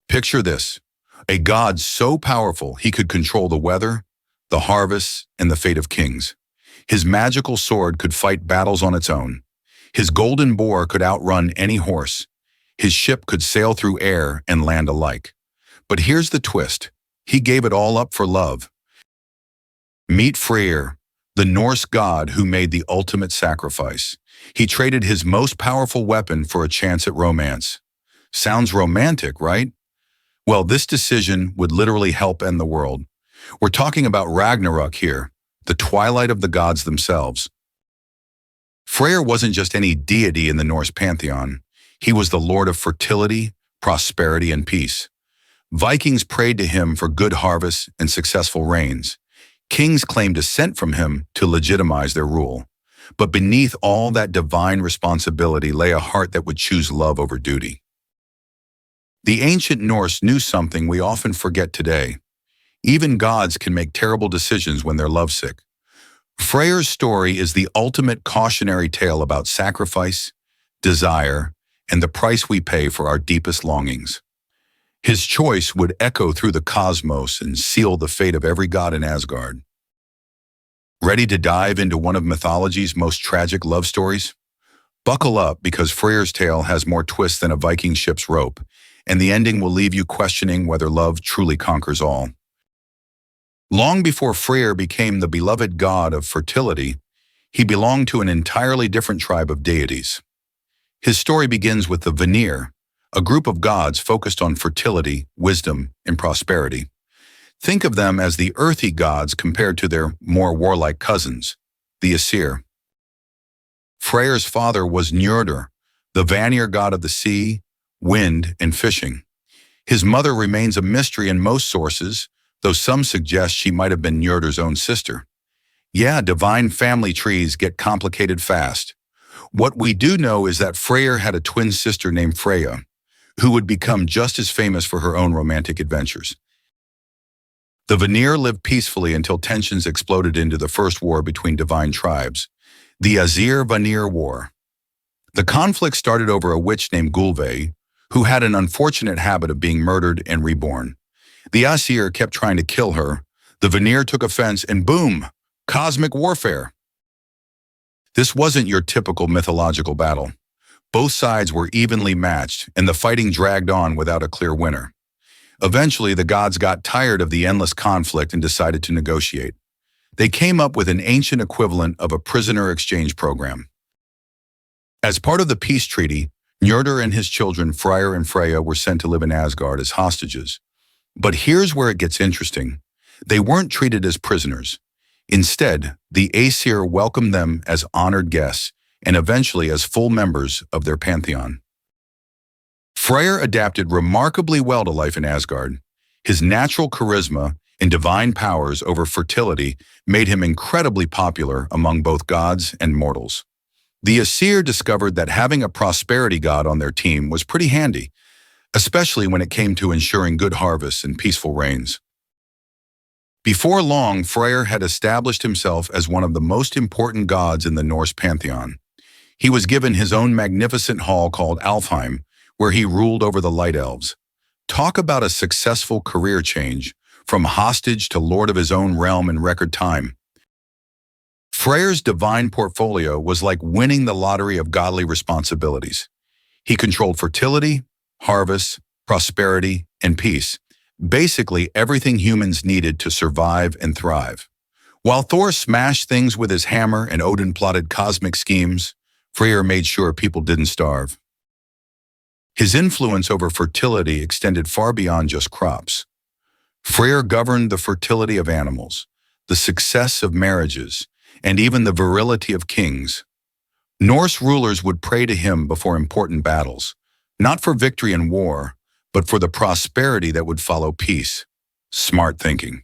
Picture this, a god so powerful he could control the weather, the harvests, and the fate of kings. His magical sword could fight battles on its own. His golden boar could outrun any horse. His ship could sail through air and land alike. But here's the twist. He gave it all up for love. Meet Freyr, the Norse god who made the ultimate sacrifice. He traded his most powerful weapon for a chance at romance. Sounds romantic, right? Well, this decision would literally help end the world. We're talking about Ragnarok here, the twilight of the gods themselves. Freyr wasn't just any deity in the Norse pantheon. He was the lord of fertility, prosperity, and peace. Vikings prayed to him for good harvests and successful reigns. Kings claimed descent from him to legitimize their rule. But beneath all that divine responsibility lay a heart that would choose love over duty. The ancient Norse knew something we often forget today. Even gods can make terrible decisions when they're lovesick. Freyr's story is the ultimate cautionary tale about sacrifice, desire, and the price we pay for our deepest longings. His choice would echo through the cosmos and seal the fate of every god in Asgard. Ready to dive into one of mythology's most tragic love stories? Buckle up, because Freyr's tale has more twists than a Viking ship's rope, and the ending will leave you questioning whether love truly conquers all. Long before Freyr became the beloved god of fertility, he belonged to an entirely different tribe of deities. His story begins with the Vanir, a group of gods focused on fertility, wisdom, and prosperity. Think of them as the earthy gods compared to their more warlike cousins, the Æsir. Freyr's father was Gerðr, the Vanir god of the sea, wind, and fishing. His mother remains a mystery in most sources, though some suggest she might have been Njordr's own sister. Yeah, divine family trees get complicated fast. What we do know is that Freyr had a twin sister named Freyja, who would become just as famous for her own romantic adventures. The Vanir lived peacefully until tensions exploded into the first war between divine tribes, the Æsir-Vanir War. The conflict started over a witch named Gullinbursti, who had an unfortunate habit of being murdered and reborn. The Æsir kept trying to kill her. The Vanir took offense, and boom, cosmic warfare. This wasn't your typical mythological battle. Both sides were evenly matched, and the fighting dragged on without a clear winner. Eventually, the gods got tired of the endless conflict and decided to negotiate. They came up with an ancient equivalent of a prisoner exchange program. As part of the peace treaty, Gerðr and his children Freyr and Freyja were sent to live in Asgard as hostages. But here's where it gets interesting. They weren't treated as prisoners. Instead, the Æsir welcomed them as honored guests and eventually as full members of their pantheon. Freyr adapted remarkably well to life in Asgard. His natural charisma and divine powers over fertility made him incredibly popular among both gods and mortals. The Æsir discovered that having a prosperity god on their team was pretty handy, especially when it came to ensuring good harvests and peaceful reigns. Before long, Freyr had established himself as one of the most important gods in the Norse pantheon. He was given his own magnificent hall called Alfheim, where he ruled over the Light Elves. Talk about a successful career change, from hostage to lord of his own realm in record time. Freyr's divine portfolio was like winning the lottery of godly responsibilities. He controlled fertility, harvests, prosperity, and peace, basically everything humans needed to survive and thrive. While Thor smashed things with his hammer and Odin plotted cosmic schemes, Freyr made sure people didn't starve. His influence over fertility extended far beyond just crops. Freyr governed the fertility of animals, the success of marriages, and even the virility of kings. Norse rulers would pray to him before important battles, not for victory in war, but for the prosperity that would follow peace. Smart thinking.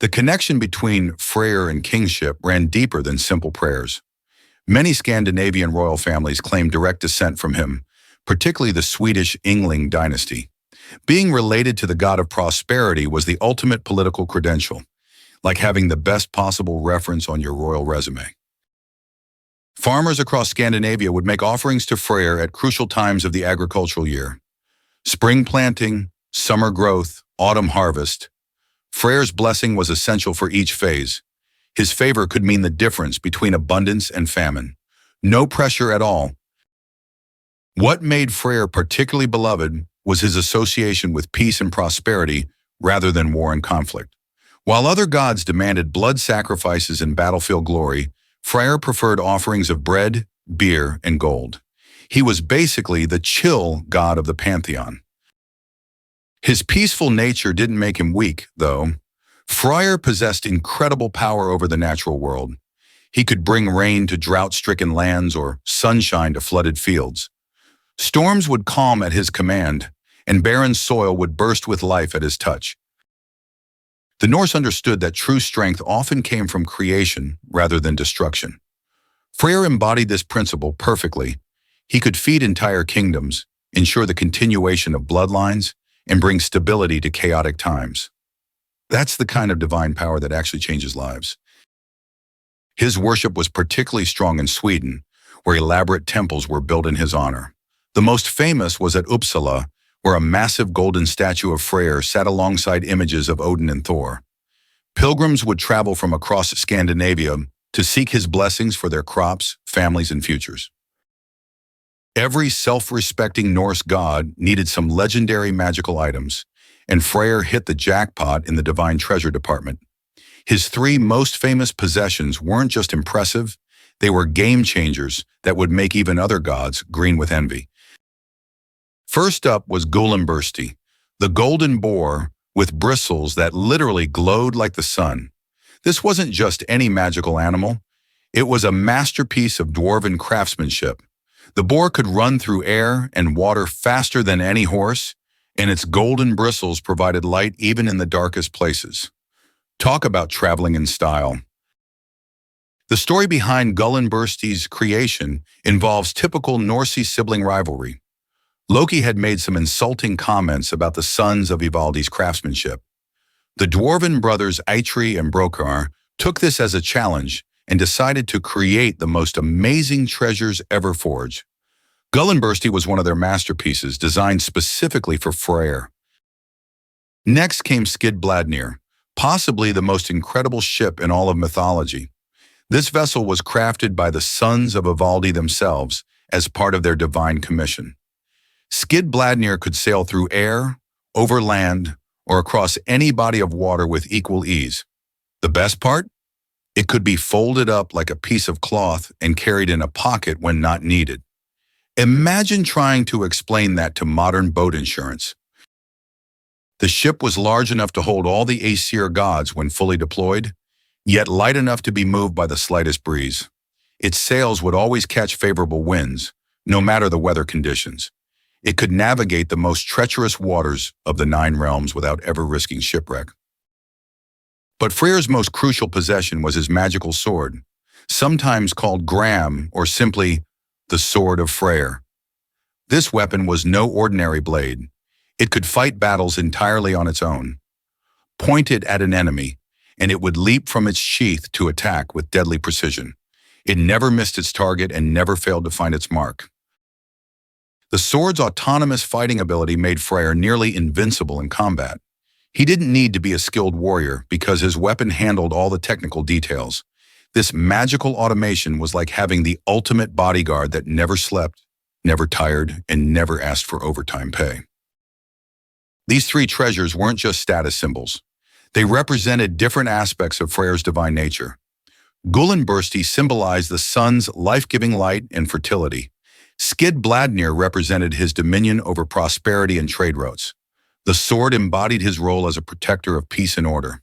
The connection between Freyr and kingship ran deeper than simple prayers. Many Scandinavian royal families claimed direct descent from him, particularly the Swedish Yngling dynasty. Being related to the god of prosperity was the ultimate political credential, like having the best possible reference on your royal resume. Farmers across Scandinavia would make offerings to Freyr at crucial times of the agricultural year. Spring planting, summer growth, autumn harvest. Freyr's blessing was essential for each phase. His favor could mean the difference between abundance and famine. No pressure at all. What made Freyr particularly beloved was his association with peace and prosperity rather than war and conflict. While other gods demanded blood sacrifices and battlefield glory, Freyr preferred offerings of bread, beer, and gold. He was basically the chill god of the pantheon. His peaceful nature didn't make him weak, though. Freyr possessed incredible power over the natural world. He could bring rain to drought-stricken lands or sunshine to flooded fields. Storms would calm at his command, and barren soil would burst with life at his touch. The Norse understood that true strength often came from creation rather than destruction. Freyr embodied this principle perfectly. He could feed entire kingdoms, ensure the continuation of bloodlines, and bring stability to chaotic times. That's the kind of divine power that actually changes lives. His worship was particularly strong in Sweden, where elaborate temples were built in his honor. The most famous was at Uppsala, where a massive golden statue of Freyr sat alongside images of Odin and Thor. Pilgrims would travel from across Scandinavia to seek his blessings for their crops, families, and futures. Every self-respecting Norse god needed some legendary magical items, and Freyr hit the jackpot in the divine treasure department. His three most famous possessions weren't just impressive, they were game changers that would make even other gods green with envy. First up was Gullinbursti, the golden boar with bristles that literally glowed like the sun. This wasn't just any magical animal, it was a masterpiece of dwarven craftsmanship. The boar could run through air and water faster than any horse, and its golden bristles provided light even in the darkest places. Talk about traveling in style. The story behind Gullinbursti's creation involves typical Norse sibling rivalry. Loki had made some insulting comments about the sons of Ivaldi's craftsmanship. The dwarven brothers Eitri and Brokar took this as a challenge and decided to create the most amazing treasures ever forged. Gullinbursti was one of their masterpieces designed specifically for Freyr. Next came Skidbladnir, possibly the most incredible ship in all of mythology. This vessel was crafted by the sons of Ivaldi themselves as part of their divine commission. Skidbladnir could sail through air, over land, or across any body of water with equal ease. The best part? It could be folded up like a piece of cloth and carried in a pocket when not needed. Imagine trying to explain that to modern boat insurance. The ship was large enough to hold all the Æsir gods when fully deployed, yet light enough to be moved by the slightest breeze. Its sails would always catch favorable winds, no matter the weather conditions. It could navigate the most treacherous waters of the 9 realms without ever risking shipwreck. But Freyr's most crucial possession was his magical sword, sometimes called Gram or simply the Sword of Freyr. This weapon was no ordinary blade. It could fight battles entirely on its own. Point it at an enemy, and it would leap from its sheath to attack with deadly precision. It never missed its target and never failed to find its mark. The sword's autonomous fighting ability made Freyr nearly invincible in combat. He didn't need to be a skilled warrior because his weapon handled all the technical details. This magical automation was like having the ultimate bodyguard that never slept, never tired, and never asked for overtime pay. These 3 treasures weren't just status symbols. They represented different aspects of Freyr's divine nature. Gullinbursti symbolized the sun's life-giving light and fertility. Skidbladnir represented his dominion over prosperity and trade routes. The sword embodied his role as a protector of peace and order.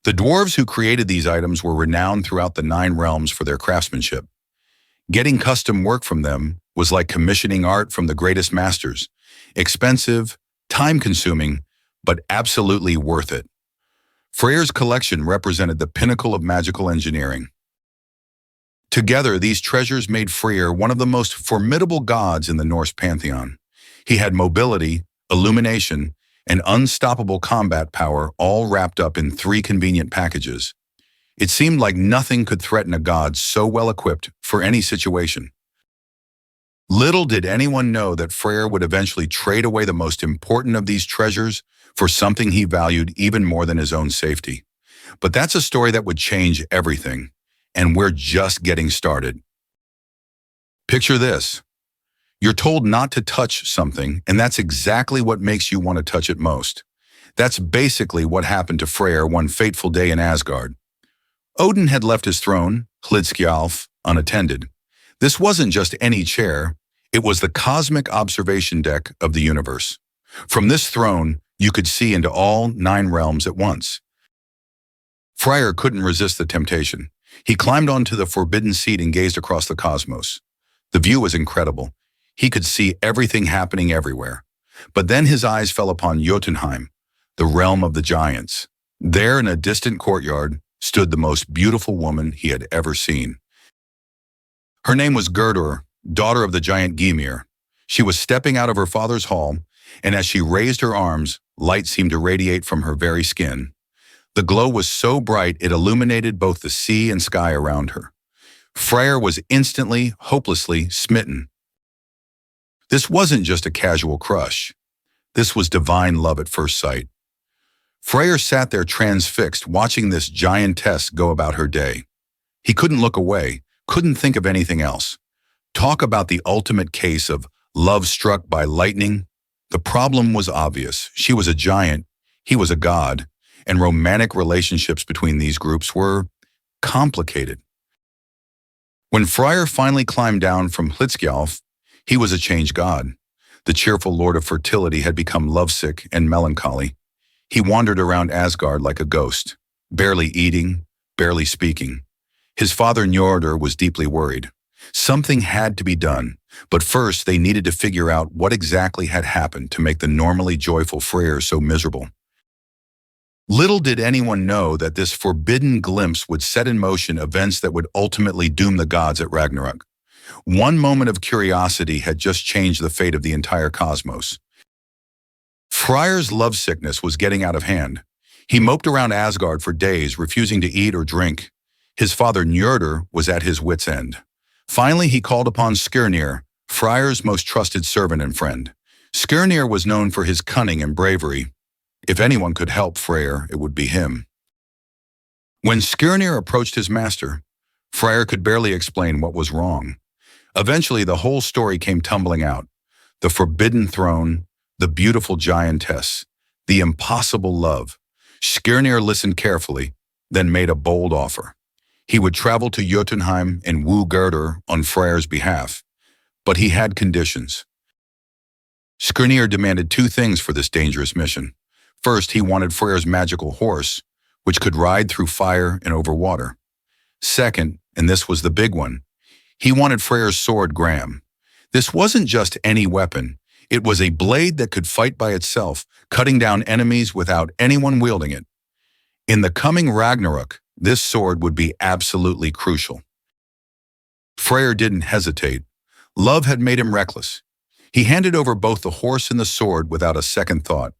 The dwarves who created these items were renowned throughout the 9 realms for their craftsmanship. Getting custom work from them was like commissioning art from the greatest masters. Expensive, time-consuming, but absolutely worth it. Freyr's collection represented the pinnacle of magical engineering. Together, these treasures made Freyr one of the most formidable gods in the Norse pantheon. He had mobility, illumination, and unstoppable combat power all wrapped up in 3 convenient packages. It seemed like nothing could threaten a god so well equipped for any situation. Little did anyone know that Freyr would eventually trade away the most important of these treasures for something he valued even more than his own safety. But that's a story that would change everything, and we're just getting started. Picture this. You're told not to touch something, and that's exactly what makes you want to touch it most. That's basically what happened to Freyr one fateful day in Asgard. Odin had left his throne, Hlidskjalf, unattended. This wasn't just any chair, it was the cosmic observation deck of the universe. From this throne, you could see into all 9 realms at once. Freyr couldn't resist the temptation. He climbed onto the forbidden seat and gazed across the cosmos. The view was incredible. He could see everything happening everywhere. But then his eyes fell upon Jotunheim, the realm of the giants. There in a distant courtyard stood the most beautiful woman he had ever seen. Her name was Gerðr, daughter of the giant Gymir. She was stepping out of her father's hall, and as she raised her arms, light seemed to radiate from her very skin. The glow was so bright it illuminated both the sea and sky around her. Freyr was instantly, hopelessly smitten. This wasn't just a casual crush. This was divine love at first sight. Freyr sat there transfixed, watching this giantess go about her day. He couldn't look away, couldn't think of anything else. Talk about the ultimate case of love struck by lightning. The problem was obvious. She was a giant, he was a god, and romantic relationships between these groups were complicated. When Freyr finally climbed down from Hlidskjalf, he was a changed god. The cheerful lord of fertility had become lovesick and melancholy. He wandered around Asgard like a ghost, barely eating, barely speaking. His father Njordr was deeply worried. Something had to be done, but first they needed to figure out what exactly had happened to make the normally joyful Freyr so miserable. Little did anyone know that this forbidden glimpse would set in motion events that would ultimately doom the gods at Ragnarok. One moment of curiosity had just changed the fate of the entire cosmos. Freyr's lovesickness was getting out of hand. He moped around Asgard for days, refusing to eat or drink. His father Njordr was at his wit's end. Finally, he called upon Skidbladnir, Freyr's most trusted servant and friend. Skidbladnir was known for his cunning and bravery. If anyone could help Freyr, it would be him. When Skidbladnir approached his master, Freyr could barely explain what was wrong. Eventually, the whole story came tumbling out. The forbidden throne, the beautiful giantess, the impossible love. Skidbladnir listened carefully, then made a bold offer. He would travel to Jotunheim and woo Gerðr on Freyr's behalf. But he had conditions. Skidbladnir demanded 2 things for this dangerous mission. First, he wanted Freyr's magical horse, which could ride through fire and over water. Second, and this was the big one, he wanted Freyr's sword Gram. This wasn't just any weapon. It was a blade that could fight by itself, cutting down enemies without anyone wielding it. In the coming Ragnarok, this sword would be absolutely crucial. Freyr didn't hesitate. Love had made him reckless. He handed over both the horse and the sword without a second thought.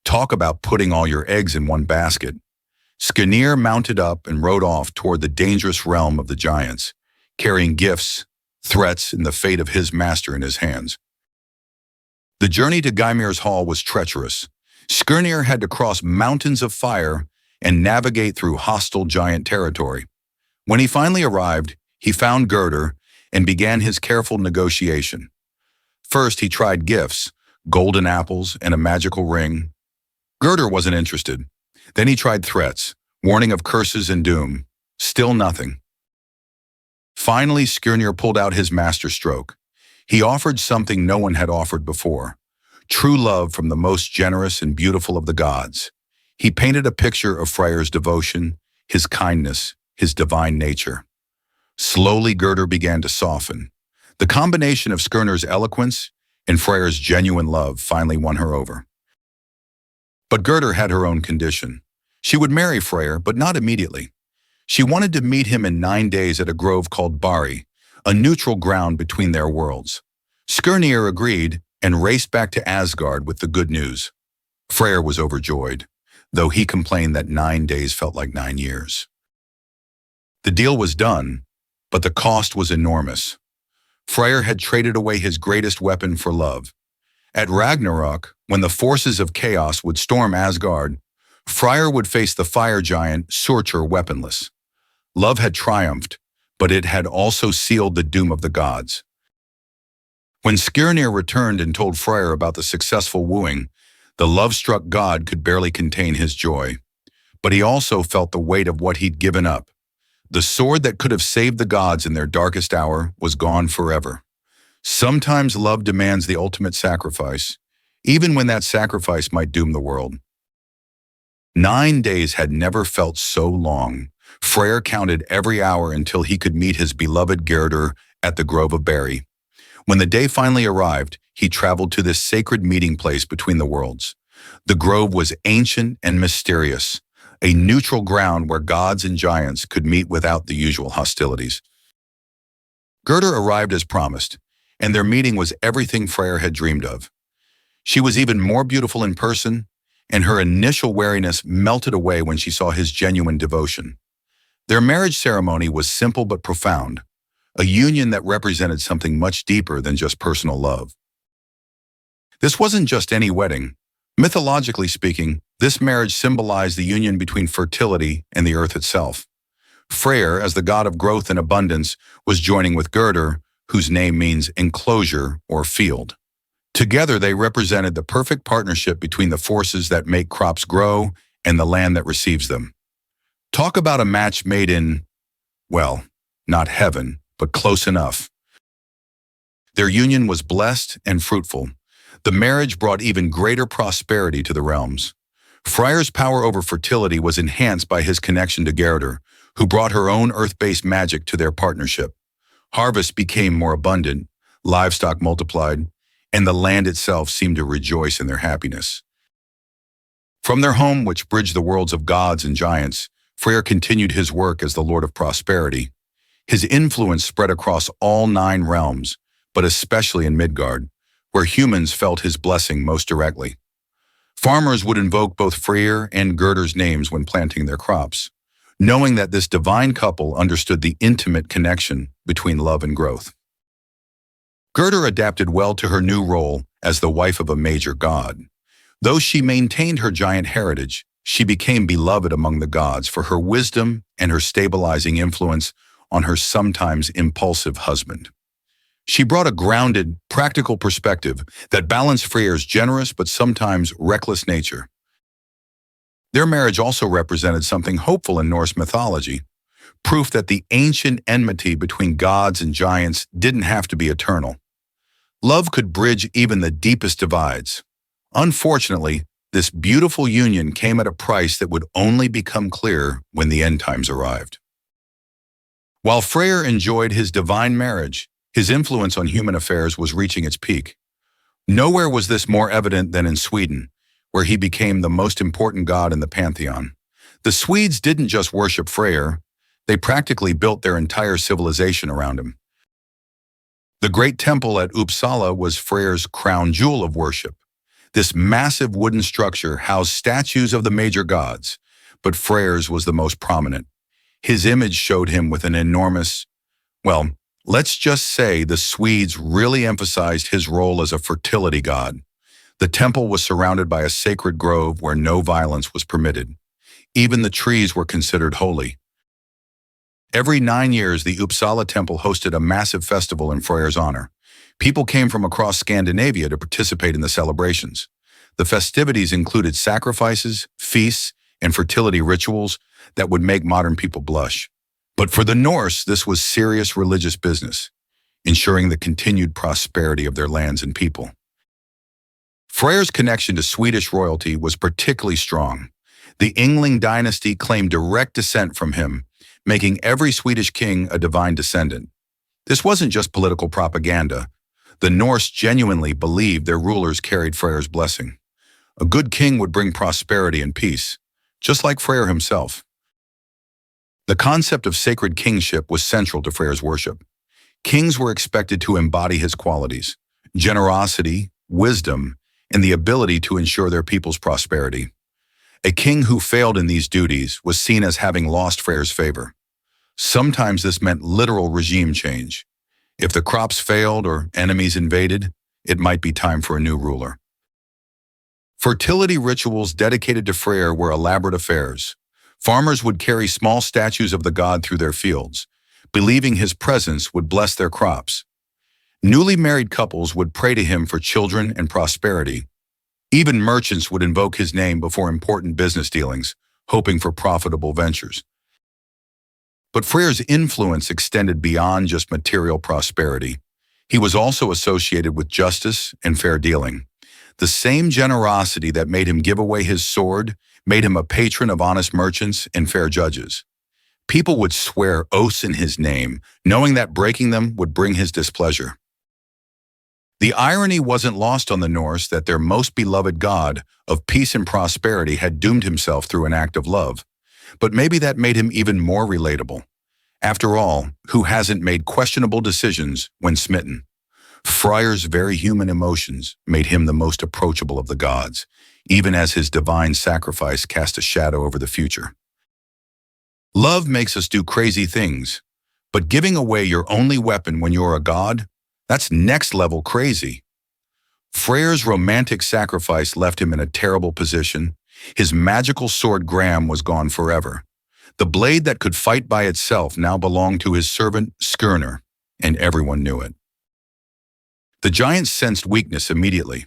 Talk about putting all your eggs in one basket. Skidbladnir mounted up and rode off toward the dangerous realm of the giants, carrying gifts, threats, and the fate of his master in his hands. The journey to Gymir's hall was treacherous. Skidbladnir had to cross mountains of fire and navigate through hostile giant territory. When he finally arrived, he found Gerðr and began his careful negotiation. First, he tried gifts, golden apples and a magical ring. Gerðr wasn't interested. Then he tried threats, warning of curses and doom. Still nothing. Finally, Skidbladnir pulled out his masterstroke. He offered something no one had offered before. True love from the most generous and beautiful of the gods. He painted a picture of Freyr's devotion, his kindness, his divine nature. Slowly, Gerðr began to soften. The combination of Skidbladnir's eloquence and Freyr's genuine love finally won her over. But Gerðr had her own condition. She would marry Freyr, but not immediately. She wanted to meet him in 9 days at a grove called Bari, a neutral ground between their worlds. Skidbladnir agreed and raced back to Asgard with the good news. Freyr was overjoyed, though he complained that 9 days felt like 9 years. The deal was done, but the cost was enormous. Freyr had traded away his greatest weapon for love. At Ragnarok, when the forces of chaos would storm Asgard, Freyr would face the fire giant Surtur weaponless. Love had triumphed, but it had also sealed the doom of the gods. When Skirnir returned and told Freyr about the successful wooing, the love-struck god could barely contain his joy. But he also felt the weight of what he'd given up. The sword that could have saved the gods in their darkest hour was gone forever. Sometimes love demands the ultimate sacrifice, even when that sacrifice might doom the world. 9 days had never felt so long. Freyr counted every hour until he could meet his beloved Gerðr at the Grove of Berry. When the day finally arrived, he traveled to this sacred meeting place between the worlds. The grove was ancient and mysterious, a neutral ground where gods and giants could meet without the usual hostilities. Gerðr arrived as promised, and their meeting was everything Freyr had dreamed of. She was even more beautiful in person, and her initial wariness melted away when she saw his genuine devotion. Their marriage ceremony was simple but profound, a union that represented something much deeper than just personal love. This wasn't just any wedding. Mythologically speaking, this marriage symbolized the union between fertility and the earth itself. Freyr, as the god of growth and abundance, was joining with Gerðr, whose name means enclosure or field. Together, they represented the perfect partnership between the forces that make crops grow and the land that receives them. Talk about a match made in, well, not heaven, but close enough. Their union was blessed and fruitful. The marriage brought even greater prosperity to the realms. Freyr's power over fertility was enhanced by his connection to Gerðr, who brought her own earth-based magic to their partnership. Harvests became more abundant, livestock multiplied, and the land itself seemed to rejoice in their happiness. From their home, which bridged the worlds of gods and giants, Freyr continued his work as the Lord of Prosperity. His influence spread across all 9 realms, but especially in Midgard, where humans felt his blessing most directly. Farmers would invoke both Freyr and Gerðr's names when planting their crops, knowing that this divine couple understood the intimate connection between love and growth. Gerðr adapted well to her new role as the wife of a major god. Though she maintained her giant heritage, she became beloved among the gods for her wisdom and her stabilizing influence on her sometimes impulsive husband. She brought a grounded, practical perspective that balanced Freyr's generous but sometimes reckless nature. Their marriage also represented something hopeful in Norse mythology, proof that the ancient enmity between gods and giants didn't have to be eternal. Love could bridge even the deepest divides. Unfortunately, this beautiful union came at a price that would only become clear when the end times arrived. While Freyr enjoyed his divine marriage, his influence on human affairs was reaching its peak. Nowhere was this more evident than in Sweden, where he became the most important god in the pantheon. The Swedes didn't just worship Freyr, they practically built their entire civilization around him. The great temple at Uppsala was Freyr's crown jewel of worship. This massive wooden structure housed statues of the major gods, but Freyr's was the most prominent. His image showed him with an enormous, well, let's just say the Swedes really emphasized his role as a fertility god. The temple was surrounded by a sacred grove where no violence was permitted. Even the trees were considered holy. Every 9 years, the Uppsala temple hosted a massive festival in Freyr's honor. People came from across Scandinavia to participate in the celebrations. The festivities included sacrifices, feasts, and fertility rituals that would make modern people blush. But for the Norse, this was serious religious business, ensuring the continued prosperity of their lands and people. Freyr's connection to Swedish royalty was particularly strong. The Yngling dynasty claimed direct descent from him, making every Swedish king a divine descendant. This wasn't just political propaganda. The Norse genuinely believed their rulers carried Freyr's blessing. A good king would bring prosperity and peace, just like Freyr himself. The concept of sacred kingship was central to Freyr's worship. Kings were expected to embody his qualities: generosity, wisdom, and the ability to ensure their people's prosperity. A king who failed in these duties was seen as having lost Freyr's favor. Sometimes this meant literal regime change. If the crops failed or enemies invaded, it might be time for a new ruler. Fertility rituals dedicated to Freyr were elaborate affairs. Farmers would carry small statues of the god through their fields, believing his presence would bless their crops. Newly married couples would pray to him for children and prosperity. Even merchants would invoke his name before important business dealings, hoping for profitable ventures. But Freyr's influence extended beyond just material prosperity. He was also associated with justice and fair dealing. The same generosity that made him give away his sword made him a patron of honest merchants and fair judges. People would swear oaths in his name, knowing that breaking them would bring his displeasure. The irony wasn't lost on the Norse that their most beloved god of peace and prosperity had doomed himself through an act of love. But maybe that made him even more relatable. After all, who hasn't made questionable decisions when smitten? Freyr's very human emotions made him the most approachable of the gods, even as his divine sacrifice cast a shadow over the future. Love makes us do crazy things, but giving away your only weapon when you're a god, that's next-level crazy. Freyr's romantic sacrifice left him in a terrible position. His magical sword Gram was gone forever. The blade that could fight by itself now belonged to his servant Skirnir, and everyone knew it. The giants sensed weakness immediately.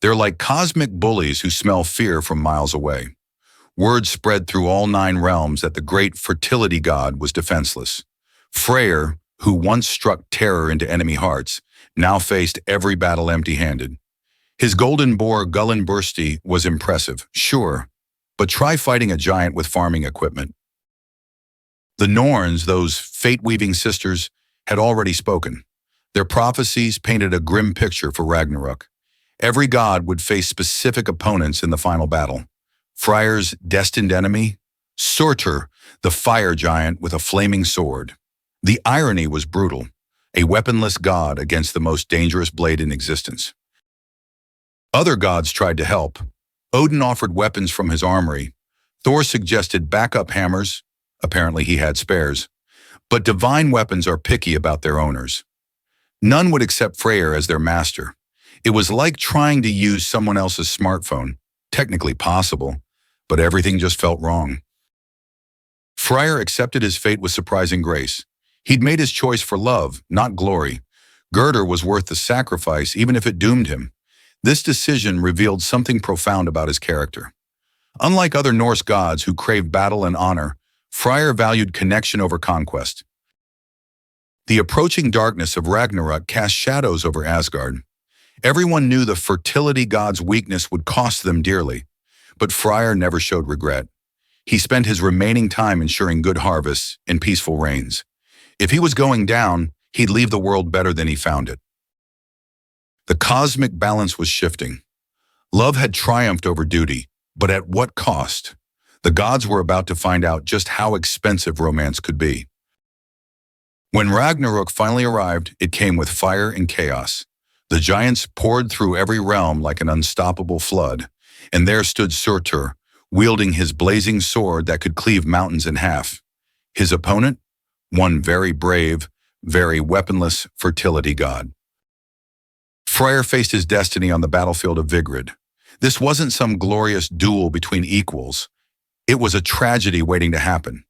They're like cosmic bullies who smell fear from miles away. Word spread through all 9 realms that the great fertility god was defenseless. Freyr, who once struck terror into enemy hearts, now faced every battle empty-handed. His golden boar Gullinbursti was impressive, sure, but try fighting a giant with farming equipment. The Norns, those fate-weaving sisters, had already spoken. Their prophecies painted a grim picture for Ragnarok. Every god would face specific opponents in the final battle. Freyr's destined enemy, Surtur, the fire giant with a flaming sword. The irony was brutal, a weaponless god against the most dangerous blade in existence. Other gods tried to help. Odin offered weapons from his armory. Thor suggested backup hammers. Apparently he had spares. But divine weapons are picky about their owners. None would accept Freyr as their master. It was like trying to use someone else's smartphone. Technically possible, but everything just felt wrong. Freyr accepted his fate with surprising grace. He'd made his choice for love, not glory. Gerðr was worth the sacrifice, even if it doomed him. This decision revealed something profound about his character. Unlike other Norse gods who craved battle and honor, Freyr valued connection over conquest. The approaching darkness of Ragnarok cast shadows over Asgard. Everyone knew the fertility god's weakness would cost them dearly, but Freyr never showed regret. He spent his remaining time ensuring good harvests and peaceful rains. If he was going down, he'd leave the world better than he found it. The cosmic balance was shifting. Love had triumphed over duty, but at what cost? The gods were about to find out just how expensive romance could be. When Ragnarok finally arrived, it came with fire and chaos. The giants poured through every realm like an unstoppable flood, and there stood Surtur, wielding his blazing sword that could cleave mountains in half. His opponent? One very brave, very weaponless fertility god. Freyr faced his destiny on the battlefield of Vigrid. This wasn't some glorious duel between equals. It was a tragedy waiting to happen.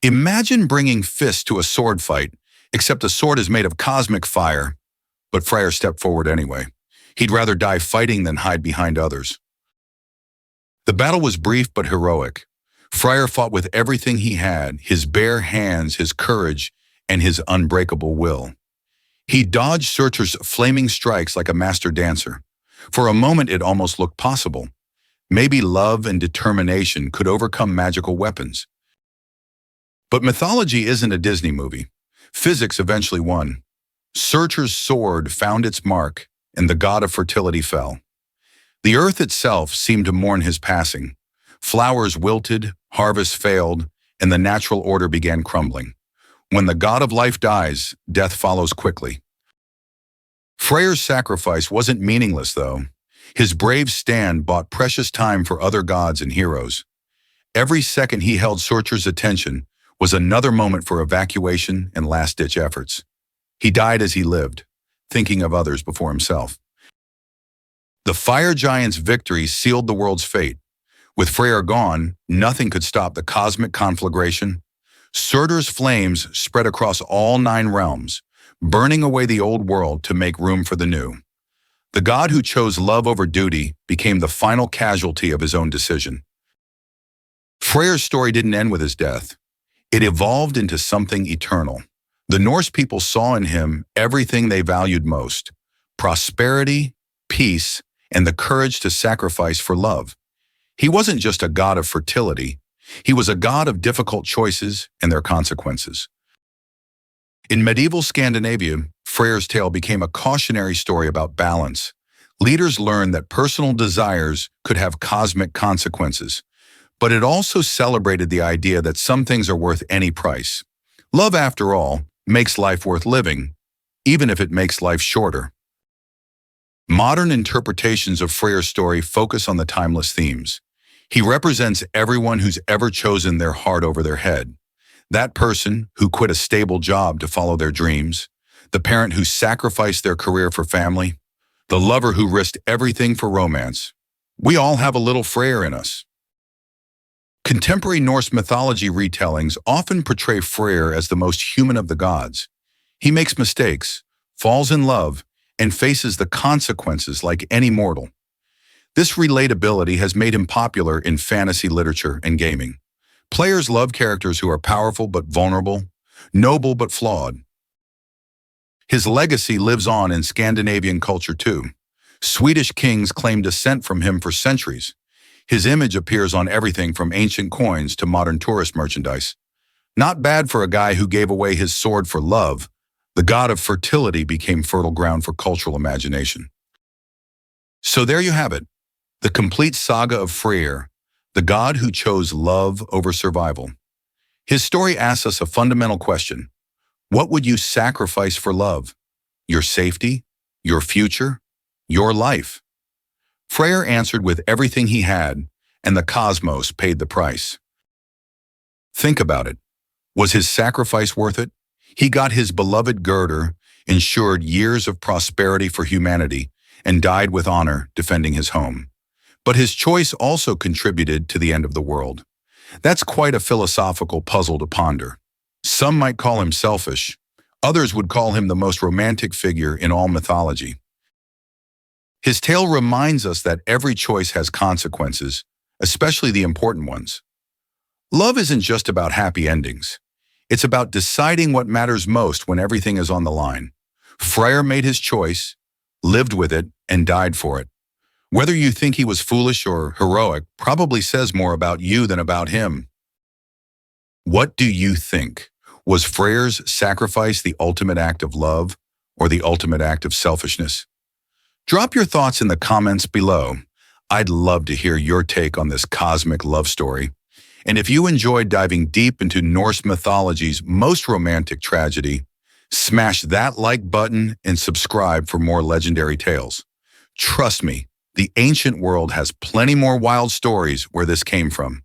Imagine bringing fists to a sword fight, except the sword is made of cosmic fire. But Freyr stepped forward anyway. He'd rather die fighting than hide behind others. The battle was brief but heroic. Freyr fought with everything he had, his bare hands, his courage, and his unbreakable will. He dodged Surtur's flaming strikes like a master dancer. For a moment it almost looked possible. Maybe love and determination could overcome magical weapons. But mythology isn't a Disney movie. Physics eventually won. Surtur's sword found its mark, and the god of fertility fell. The earth itself seemed to mourn his passing. Flowers wilted, harvests failed, and the natural order began crumbling. When the god of life dies, death follows quickly. Freyr's sacrifice wasn't meaningless, though. His brave stand bought precious time for other gods and heroes. Every second he held Surtur's attention was another moment for evacuation and last-ditch efforts. He died as he lived, thinking of others before himself. The fire giant's victory sealed the world's fate. With Freyr gone, nothing could stop the cosmic conflagration. Surtur's flames spread across all 9 realms, burning away the old world to make room for the new. The god who chose love over duty became the final casualty of his own decision. Freyr's story didn't end with his death. It evolved into something eternal. The Norse people saw in him everything they valued most: prosperity, peace, and the courage to sacrifice for love. He wasn't just a god of fertility. He was a god of difficult choices and their consequences. In medieval Scandinavia, Freyr's tale became a cautionary story about balance. Leaders learned that personal desires could have cosmic consequences, but it also celebrated the idea that some things are worth any price. Love, after all, makes life worth living, even if it makes life shorter. Modern interpretations of Freyr's story focus on the timeless themes. He represents everyone who's ever chosen their heart over their head. That person who quit a stable job to follow their dreams, the parent who sacrificed their career for family, the lover who risked everything for romance. We all have a little Freyr in us. Contemporary Norse mythology retellings often portray Freyr as the most human of the gods. He makes mistakes, falls in love, and faces the consequences like any mortal. This relatability has made him popular in fantasy literature and gaming. Players love characters who are powerful but vulnerable, noble but flawed. His legacy lives on in Scandinavian culture too. Swedish kings claim descent from him for centuries. His image appears on everything from ancient coins to modern tourist merchandise. Not bad for a guy who gave away his sword for love. The god of fertility became fertile ground for cultural imagination. So there you have it, the complete saga of Freyr, the god who chose love over survival. His story asks us a fundamental question. What would you sacrifice for love? Your safety? Your future? Your life? Freyr answered with everything he had, and the cosmos paid the price. Think about it. Was his sacrifice worth it? He got his beloved Gerðr, ensured years of prosperity for humanity, and died with honor defending his home. But his choice also contributed to the end of the world. That's quite a philosophical puzzle to ponder. Some might call him selfish. Others would call him the most romantic figure in all mythology. His tale reminds us that every choice has consequences, especially the important ones. Love isn't just about happy endings. It's about deciding what matters most when everything is on the line. Freyr made his choice, lived with it, and died for it. Whether you think he was foolish or heroic probably says more about you than about him. What do you think? Was Freyr's sacrifice the ultimate act of love or the ultimate act of selfishness? Drop your thoughts in the comments below. I'd love to hear your take on this cosmic love story. And if you enjoyed diving deep into Norse mythology's most romantic tragedy, smash that like button and subscribe for more legendary tales. Trust me, the ancient world has plenty more wild stories where this came from.